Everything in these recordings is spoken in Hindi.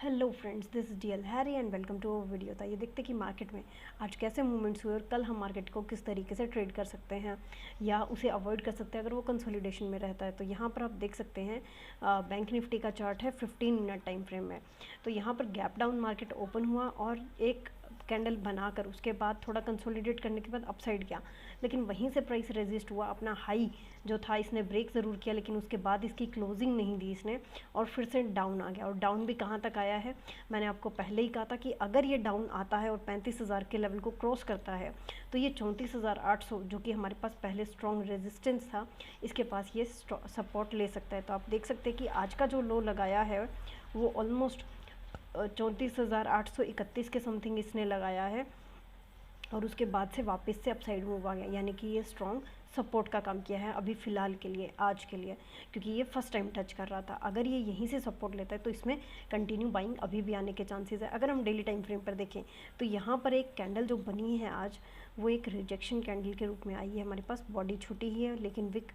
Hello friends, this is DL Harry and welcome to our video. तो ये देखते हैं कि मार्केट में आज कैसे मूवमेंट्स हुए और कल हम मार्केट को किस तरीके से ट्रेड कर सकते हैं या उसे अवॉइड कर सकते हैं अगर वो कंसोलिडेशन में रहता है। तो यहाँ पर आप देख सकते हैं बैंक निफ्टी का चार्ट है 15 मिनट टाइम फ्रेम में। तो यहाँ पर गैप डाउन मार्केट ओपन हुआ और एक कैंडल बनाकर उसके बाद थोड़ा कंसोलिडेट करने के बाद अपसाइड गया, लेकिन वहीं से प्राइस रेजिस्ट हुआ। अपना हाई जो था इसने ब्रेक ज़रूर किया, लेकिन उसके बाद इसकी क्लोजिंग नहीं दी इसने और फिर से डाउन आ गया। और डाउन भी कहाँ तक आया है, मैंने आपको पहले ही कहा था कि अगर ये डाउन आता है और 35,000 के लेवल को क्रॉस करता है तो ये 34,800 जो कि हमारे पास पहले स्ट्रॉन्ग रेजिस्टेंस था, इसके पास ये सपोर्ट ले सकता है। तो आप देख सकते हैं कि आज का जो लो लगाया है वो ऑलमोस्ट 34,831 के समथिंग इसने लगाया है और उसके बाद से वापस से अपसाइड मूव आ गया, यानी कि ये स्ट्रॉन्ग सपोर्ट का काम किया है अभी फ़िलहाल के लिए, आज के लिए, क्योंकि ये फर्स्ट टाइम टच कर रहा था। अगर ये यहीं से सपोर्ट लेता है तो इसमें कंटिन्यू बाइंग अभी भी आने के चांसेस है। अगर हम डेली टाइम फ्रेम पर देखें तो यहाँ पर एक कैंडल जो बनी है आज, वो एक रिजेक्शन कैंडल के रूप में आई है। हमारे पास बॉडी छोटी ही है लेकिन विक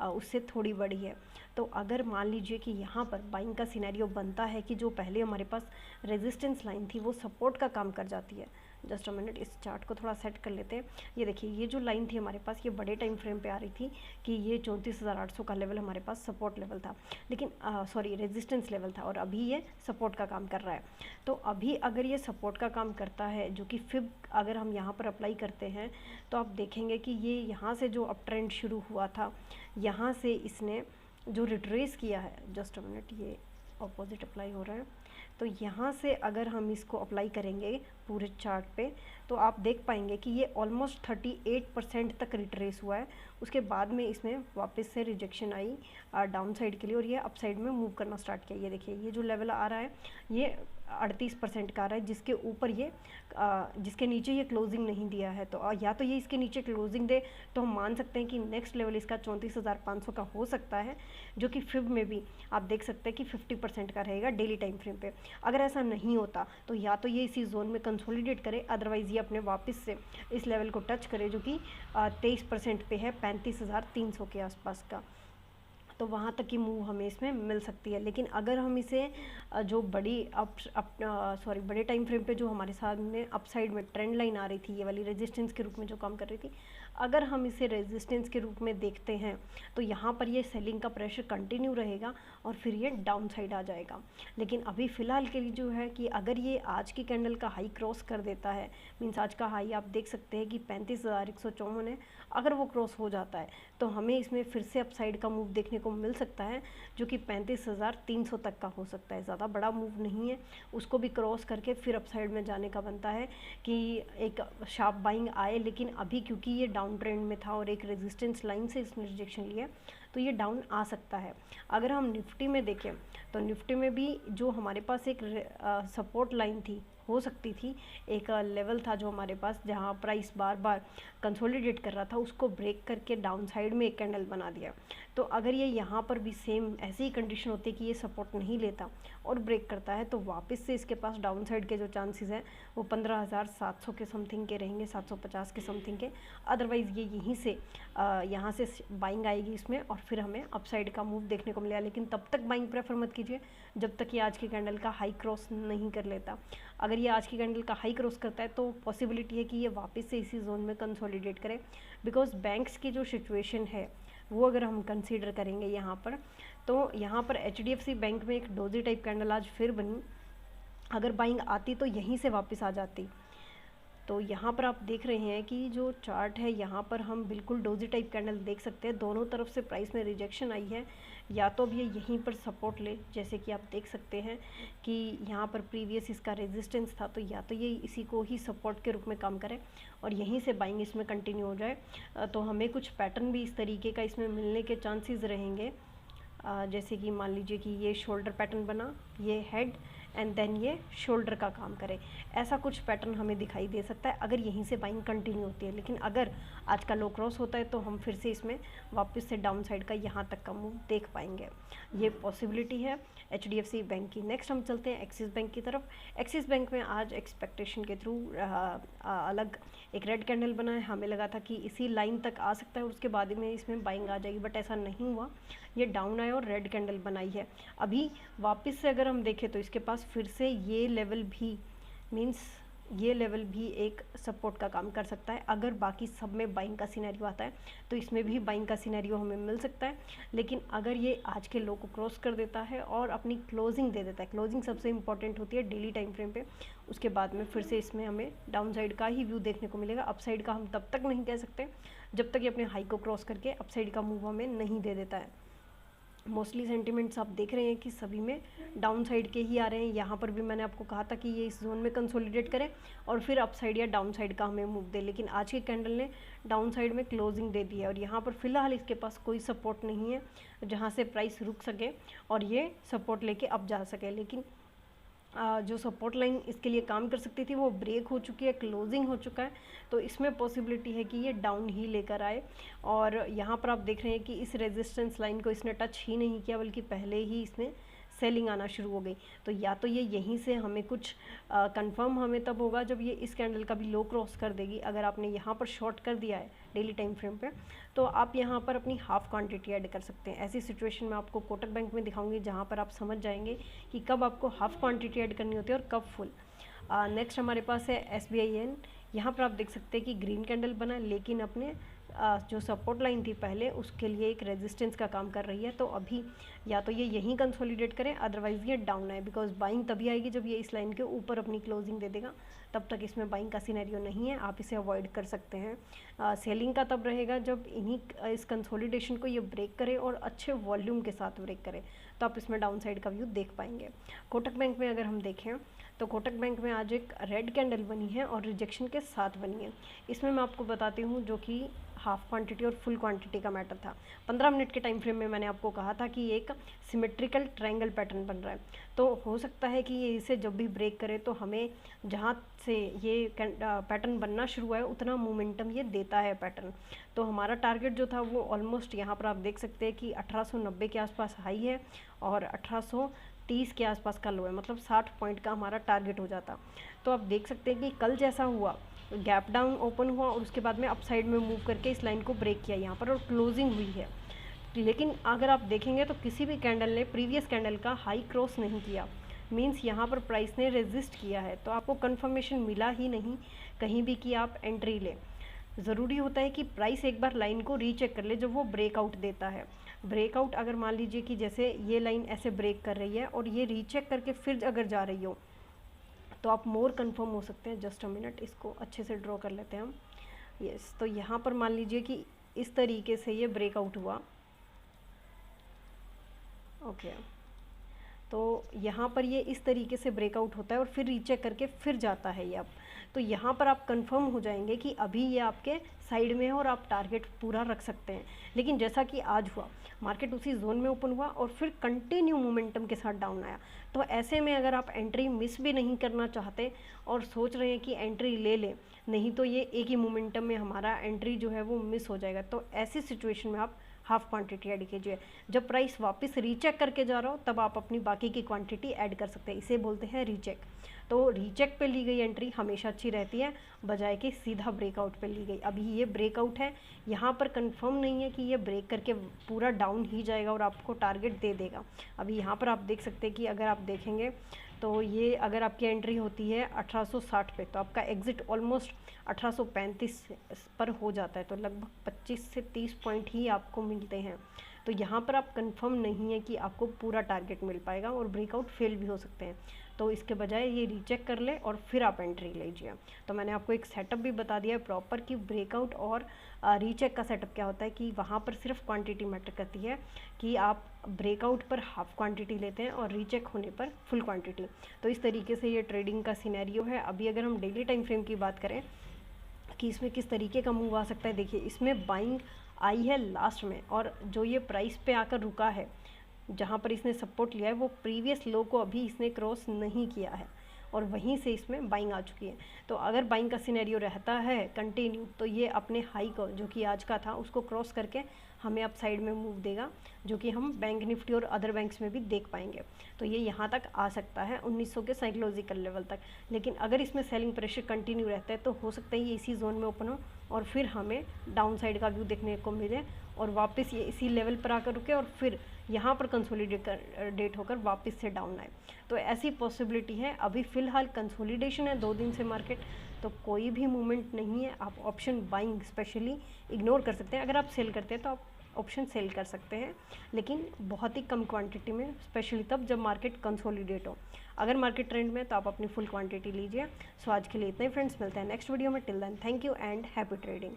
उससे थोड़ी बड़ी है। तो अगर मान लीजिए कि यहाँ पर बाइंग का सिनेरियो बनता है कि जो पहले हमारे पास रेजिस्टेंस लाइन थी वो सपोर्ट का काम कर जाती है। जस्ट अ मिनट, इस चार्ट को थोड़ा सेट कर लेते हैं। ये देखिए, ये जो लाइन थी हमारे पास, ये बड़े टाइम फ्रेम पे आ रही थी कि ये 34,800 का लेवल हमारे पास सपोर्ट लेवल था, लेकिन सॉरी रेजिस्टेंस लेवल था, और अभी ये सपोर्ट का काम कर रहा है। तो अभी अगर ये सपोर्ट का काम करता है, जो कि फिब अगर हम यहाँ पर अप्लाई करते हैं तो आप देखेंगे कि ये यहाँ से जो अप ट्रेंड शुरू हुआ था, यहाँ से इसने जो रिट्रेस किया है, जस्ट अ मिनट, ये ऑपोजिट अप्लाई हो रहा है। तो यहाँ से अगर हम इसको अप्लाई करेंगे पूरे चार्ट पे तो आप देख पाएंगे कि ये ऑलमोस्ट 38% तक रिट्रेस हुआ है। उसके बाद में इसमें वापस से रिजेक्शन आई डाउन साइड के लिए और ये अप साइड में मूव करना स्टार्ट किया। ये देखिए, ये जो लेवल आ रहा है ये 38% का आ रहा है, जिसके ऊपर ये जिसके नीचे ये क्लोजिंग नहीं दिया है। तो या तो ये इसके नीचे क्लोजिंग दे तो हम मान सकते हैं कि नेक्स्ट लेवल इसका 34,500 का हो सकता है, जो कि फिब में भी आप देख सकते हैं कि 50% का रहेगा डेली टाइम फ्रेम पे। अगर ऐसा नहीं होता तो या तो ये इसी जोन में कंसोलिडेट करे, अदरवाइज़ ये अपने वापस से इस लेवल को टच करे जो कि 23% पे है, 35,300 के आसपास का। तो वहाँ तक की मूव हमें इसमें मिल सकती है। लेकिन अगर हम इसे जो बड़ी बड़े टाइम फ्रेम पे जो हमारे सामने अपसाइड में ट्रेंड लाइन आ रही थी, ये वाली रेजिस्टेंस के रूप में जो काम कर रही थी, अगर हम इसे रेजिस्टेंस के रूप में देखते हैं तो यहाँ पर ये सेलिंग का प्रेशर कंटिन्यू रहेगा और फिर ये डाउन साइड आ जाएगा। लेकिन अभी फ़िलहाल के लिए जो है कि अगर ये आज की कैंडल का हाई क्रॉस कर देता है, मीन्स आज का हाई आप देख सकते हैं कि 35,154 है, अगर वो क्रॉस हो जाता है तो हमें इसमें फिर से अपसाइड का मूव देखने को मिल सकता है, जो कि 35,300 तक का हो सकता है। ज़्यादा बड़ा मूव नहीं है, उसको भी क्रॉस करके फिर अपसाइड में जाने का बनता है कि एक शार्प बाइंग आए। लेकिन अभी क्योंकि ये डाउन ट्रेंड में था और एक रेजिस्टेंस लाइन से इसने रिजेक्शन लिया तो ये डाउन आ सकता है। अगर हम निफ्टी में देखें तो निफ्टी में भी जो हमारे पास एक सपोर्ट लाइन थी, हो सकती थी, एक लेवल था जो हमारे पास जहां प्राइस बार बार कंसोलिडेट कर रहा था, उसको ब्रेक करके डाउन साइड में एक कैंडल बना दिया। तो अगर ये यहाँ पर भी सेम ऐसी ही कंडीशन होती है कि ये सपोर्ट नहीं लेता और ब्रेक करता है तो वापस से इसके पास डाउन साइड के जो चांसेस हैं वो 15,700 के समथिंग के रहेंगे, 750 के समथिंग के। अदरवाइज़ ये यहीं से यहाँ से बाइंग आएगी इसमें और फिर हमें अपसाइड का मूव देखने को मिलेगा। लेकिन तब तक बाइंग प्रेफर मत कीजिए जब तक ये आज की कैंडल का हाई क्रॉस नहीं कर लेता। अगर ये आज की कैंडल का हाई क्रॉस करता है तो पॉसिबिलिटी है कि ये वापस से इसी जोन में कंसोलिडेट करे, बिकॉज बैंक्स की जो सिचुएशन है वो अगर हम कंसीडर करेंगे यहाँ पर, तो यहाँ पर HDFC बैंक में एक डोजी टाइप कैंडल आज फिर बनी। अगर बाइंग आती तो यहीं से वापस आ जाती। तो यहाँ पर आप देख रहे हैं कि जो चार्ट है यहाँ पर हम बिल्कुल डोजी टाइप कैंडल देख सकते हैं। दोनों तरफ से प्राइस में रिजेक्शन आई है, या तो अब ये यहीं पर सपोर्ट ले, जैसे कि आप देख सकते हैं कि यहाँ पर प्रीवियस इसका रेजिस्टेंस था, तो या तो ये इसी को ही सपोर्ट के रूप में काम करे और यहीं से बाइंग इसमें कंटिन्यू हो जाए। तो हमें कुछ पैटर्न भी इस तरीके का इसमें मिलने के चांसेस रहेंगे। जैसे कि मान लीजिए कि ये शोल्डर पैटर्न बना, ये हेड एंड देन ये शोल्डर का काम करे, ऐसा कुछ पैटर्न हमें दिखाई दे सकता है अगर यहीं से बाइंग कंटिन्यू होती है। लेकिन अगर आज का लो क्रॉस होता है तो हम फिर से इसमें वापस से डाउन साइड का यहाँ तक का मूव देख पाएंगे, ये पॉसिबिलिटी है HDFC बैंक की। नेक्स्ट हम चलते हैं एक्सिस बैंक की तरफ। एक्सिस बैंक में आज एक्सपेक्टेशन के थ्रू अलग एक रेड कैंडल बना है। हमें लगा था कि इसी लाइन तक आ सकता है और उसके बाद में इसमें बाइंग आ जाएगी, बट ऐसा नहीं हुआ, ये डाउन आया और रेड कैंडल बनाई है। अभी वापस से अगर हम देखें तो इसके पास पास फिर से ये लेवल भी मीन्स ये लेवल भी एक सपोर्ट का काम कर सकता है। अगर बाकी सब में बाइंग का सिनेरियो आता है तो इसमें भी बाइंग का सिनेरियो हमें मिल सकता है। लेकिन अगर ये आज के लो को क्रॉस कर देता है और अपनी क्लोजिंग दे देता है, क्लोजिंग सबसे इंपॉर्टेंट होती है डेली टाइम फ्रेम पे, उसके बाद में फिर से इसमें हमें डाउन साइड का ही व्यू देखने को मिलेगा। अप साइड का हम तब तक नहीं कह सकते जब तक ये अपने हाई को क्रॉस करके अप साइड का मूव हमें नहीं दे देता है। मोस्टली सेंटिमेंट्स आप देख रहे हैं कि सभी में डाउन साइड के ही आ रहे हैं। यहाँ पर भी मैंने आपको कहा था कि ये इस जोन में कंसोलिडेट करें और फिर अप साइड या डाउन साइड का हमें मूव दे, लेकिन आज के कैंडल ने डाउन साइड में क्लोजिंग दे दी है और यहाँ पर फिलहाल इसके पास कोई सपोर्ट नहीं है जहाँ से प्राइस रुक सके और ये सपोर्ट लेके अब जा सके। लेकिन जो सपोर्ट लाइन इसके लिए काम कर सकती थी वो ब्रेक हो चुकी है, क्लोजिंग हो चुका है, तो इसमें पॉसिबिलिटी है कि ये डाउन ही लेकर आए। और यहाँ पर आप देख रहे हैं कि इस रेजिस्टेंस लाइन को इसने टच ही नहीं किया बल्कि पहले ही इसमें सेलिंग आना शुरू हो गई। तो या तो ये यहीं से हमें कुछ कंफर्म हमें तब होगा जब ये इस कैंडल का भी लो क्रॉस कर देगी। अगर आपने यहाँ पर शॉर्ट कर दिया है डेली टाइम फ्रेम पे तो आप यहाँ पर अपनी हाफ क्वांटिटी ऐड कर सकते हैं। ऐसी सिचुएशन में आपको कोटक बैंक में दिखाऊंगी जहाँ पर आप समझ जाएंगे कि कब आपको हाफ क्वांटिटी ऐड करनी होती है और कब फुल। नेक्स्ट हमारे पास है SBIN। यहाँ पर आप देख सकते हैं कि ग्रीन कैंडल बना लेकिन अपने जो सपोर्ट लाइन थी पहले उसके लिए एक रेजिस्टेंस का काम कर रही है। तो अभी या तो ये यहीं कंसोलिडेट करें, अदरवाइज़ ये डाउन आए, बिकॉज बाइंग तभी आएगी जब ये इस लाइन के ऊपर अपनी क्लोजिंग दे देगा। तब तक इसमें बाइंग का सिनेरियो नहीं है, आप इसे अवॉइड कर सकते हैं। सेलिंग का तब रहेगा जब इस कंसोलिडेशन को ये ब्रेक करे और अच्छे वॉल्यूम के साथ ब्रेक करे, तो आप इसमें डाउन साइड का व्यू देख पाएंगे। कोटक बैंक में अगर हम देखें तो कोटक बैंक में आज एक रेड कैंडल बनी है और रिजेक्शन के साथ बनी है। इसमें मैं आपको बताती हूँ जो कि हाफ क्वांटिटी और फुल क्वांटिटी का मैटर था। 15 मिनट के टाइम फ्रेम में मैंने आपको कहा था कि एक सिमेट्रिकल ट्रायंगल पैटर्न बन रहा है, तो हो सकता है कि ये इसे जब भी ब्रेक करे तो हमें जहाँ से ये पैटर्न बनना शुरू हुआ है उतना मोमेंटम ये देता है पैटर्न। तो हमारा टारगेट जो था वो ऑलमोस्ट यहाँ पर आप देख सकते हैं कि 1890 के आसपास हाई है और 1830 के आसपास का लो है, मतलब 60 पॉइंट का हमारा टारगेट हो जाता। तो आप देख सकते हैं कि कल जैसा हुआ, गैप डाउन ओपन हुआ और उसके बाद में अप साइड में मूव करके इस लाइन को ब्रेक किया यहाँ पर और क्लोजिंग हुई है। लेकिन अगर आप देखेंगे तो किसी भी कैंडल ने प्रीवियस कैंडल का हाई क्रॉस नहीं किया, मींस यहाँ पर प्राइस ने रेजिस्ट किया है। तो आपको कंफर्मेशन मिला ही नहीं कहीं भी कि आप एंट्री लें। ज़रूरी होता है कि प्राइस एक बार लाइन को रीचेक कर ले जब वो ब्रेकआउट देता है। ब्रेकआउट अगर मान लीजिए कि जैसे ये लाइन ऐसे ब्रेक कर रही है और ये रीचेक करके फिर अगर जा रही हो तो आप मोर कंफर्म हो सकते हैं। जस्ट अ मिनट, इसको अच्छे से ड्रॉ कर लेते हैं हम। यस, तो यहाँ पर मान लीजिए कि इस तरीके से ये ब्रेकआउट हुआ। ओके, तो यहाँ पर ये इस तरीके से ब्रेकआउट होता है और फिर रीचेक करके फिर जाता है ये अब। तो यहाँ पर आप कंफर्म हो जाएंगे कि अभी ये आपके साइड में है और आप टारगेट पूरा रख सकते हैं। लेकिन जैसा कि आज हुआ, मार्केट उसी जोन में ओपन हुआ और फिर कंटिन्यू मोमेंटम के साथ डाउन आया। तो ऐसे में अगर आप एंट्री मिस भी नहीं करना चाहते और सोच रहे हैं कि एंट्री ले लें, नहीं तो ये एक ही मोमेंटम में हमारा एंट्री जो है वो मिस हो जाएगा, तो ऐसी सिचुएशन में आप हाफ क्वांटिटी ऐड कीजिए। जब प्राइस वापस रीचेक करके जा रहा हो तब आप अपनी बाकी की क्वांटिटी ऐड कर सकते हैं, इसे बोलते हैं रीचेक। तो रीचेक पे ली गई एंट्री हमेशा अच्छी रहती है बजाय कि सीधा ब्रेकआउट पे ली गई। अभी ये ब्रेकआउट है, यहाँ पर कंफर्म नहीं है कि ये ब्रेक करके पूरा डाउन ही जाएगा और आपको टारगेट दे देगा। अभी यहाँ पर आप देख सकते हैं कि अगर आप देखेंगे तो ये अगर आपकी एंट्री होती है 1860 पे तो आपका एग्जिट ऑलमोस्ट 1835 पर हो जाता है, तो लगभग 25 से 30 पॉइंट ही आपको मिलते हैं। तो यहाँ पर आप कंफर्म नहीं है कि आपको पूरा टारगेट मिल पाएगा और ब्रेकआउट फेल भी हो सकते हैं। तो इसके बजाय ये रीचेक कर ले और फिर आप एंट्री लीजिए। तो मैंने आपको एक सेटअप भी बता दिया है प्रॉपर कि ब्रेकआउट और रीचेक का सेटअप क्या होता है, कि वहाँ पर सिर्फ क्वांटिटी मैटर करती है कि आप ब्रेकआउट पर हाफ क्वांटिटी लेते हैं और रीचेक होने पर फुल क्वांटिटी। तो इस तरीके से ये ट्रेडिंग का सिनेरियो है। अभी अगर हम डेली टाइम फ्रेम की बात करें कि इसमें किस तरीके का मूव आ सकता है, देखिए इसमें बाइंग आई है लास्ट में और जो ये प्राइस पे आकर रुका है, जहाँ पर इसने सपोर्ट लिया है वो प्रीवियस लो को अभी इसने क्रॉस नहीं किया है और वहीं से इसमें बाइंग आ चुकी है। तो अगर बाइंग का सिनेरियो रहता है कंटिन्यू तो ये अपने हाई को जो कि आज का था उसको क्रॉस करके हमें अप साइड में मूव देगा, जो कि हम बैंक निफ्टी और अदर बैंक्स में भी देख पाएंगे। तो ये यहाँ तक आ सकता है 1900 के साइकोलॉजिकल लेवल तक। लेकिन अगर इसमें सेलिंग प्रेशर कंटिन्यू रहता है तो हो सकता है ये इसी जोन में ओपन हो और फिर हमें डाउन साइड का व्यू देखने को मिले और वापस ये इसी लेवल पर आकर रुके और फिर यहाँ पर कंसोलिडेट होकर वापस से डाउन आए। तो ऐसी पॉसिबिलिटी है। अभी फ़िलहाल कंसोलिडेशन है 2 दिन से मार्केट, तो कोई भी मूवमेंट नहीं है। आप ऑप्शन बाइंग स्पेशली इग्नोर कर सकते हैं। अगर आप सेल करते हैं तो आप ऑप्शन सेल कर सकते हैं, लेकिन बहुत ही कम क्वांटिटी में, स्पेशली तब जब मार्केट कंसोलिडेट हो। अगर मार्केट ट्रेंड में तो आप अपनी फुल क्वांटिटी लीजिए। सो आज के लिए इतना ही फ्रेंड्स, मिलते हैं नेक्स्ट वीडियो में। Till then thank you and happy trading.